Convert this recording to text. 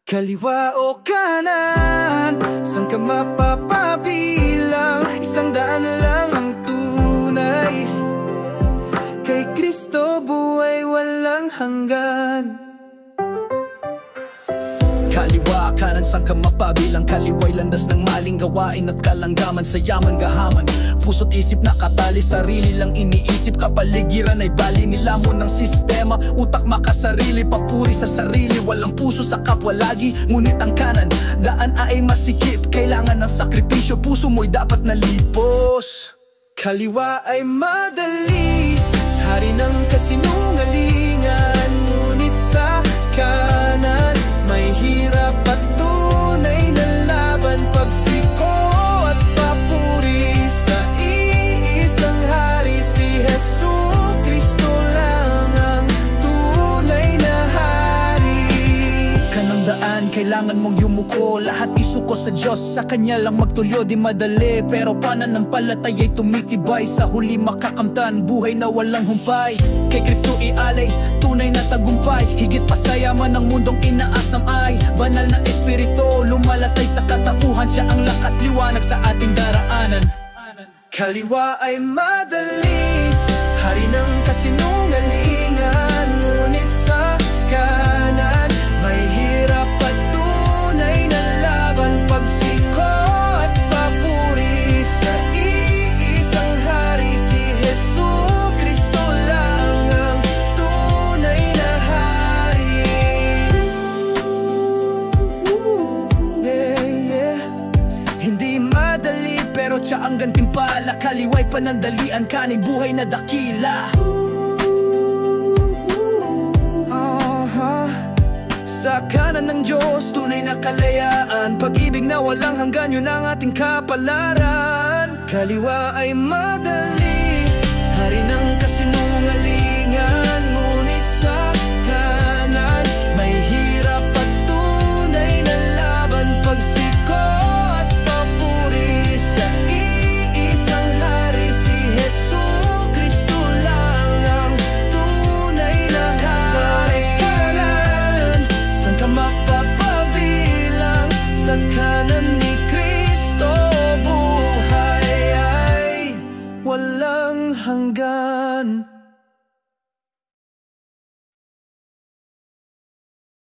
Kaliwa o kanan, saan ka mapapabilang? 100 lang ang tunay. Kay Kristo buhay walang hanggan. Kaliwa, kanan, saan ka mapabilang? Kaliwa'y landas ng maling gawain at kalanggaman sa yaman gahaman. Puso't isip nakatali, sarili lang iniisip. Kapaligiran ay bali nilamon ng sistema. Utak makasarili, papuri sa sarili. Walang puso sa kapwa lagi, ngunit ang kanan daan ay masikip. Kailangan ng sakripisyo, puso mo'y dapat nalipos. Kaliwa ay madali, hari ng kasinungalingan. Ngunit sa kanan may hirap at tunay na laban. Pagsiko at papuri sa iisang hari. Si Jesucristo lang ang tunay na hari. Kanang daan, kailangan mong yumuko. Lahat isuko sa Diyos, sa Kanya lang magtulyo. Di madali, pero pananampalataya'y tumitibay. Sa huli makakamtan, buhay na walang humpay. Kay Kristo ialay, tunay na tagumpay. Higit pa sa yaman ng mundong inaasam ay banal na espiritu, lumalatay sa katauhan. Siya ang lakas liwanag sa ating daraanan. Kaliwa ay madali, hari ng kasinungalingan. Ngunit sa kanan may hirap at tunay na laban. Pagsiko at papuri sa iisang hari. Si Jesucristo lang ang tunay na hari. Hindi madali pero siya ang gantimpala. Kaliwa'y panandalian, kanay buhay na dakila. Sa kanan ng Diyos, tunay na kalayaan. Pag-ibig na walang hanggan, yun ang ating kapalaran. Kaliwa ay madali, hari ng kasinungalingan. Ngunit sa kanan may hirap at tunay na laban. Pagsiko at papuri sa iisang hari. Si Jesucristo lang ang tunay na hari. Saan ka mapapabilang? Sa kanan ni Kristo buhay ay walang hanggan.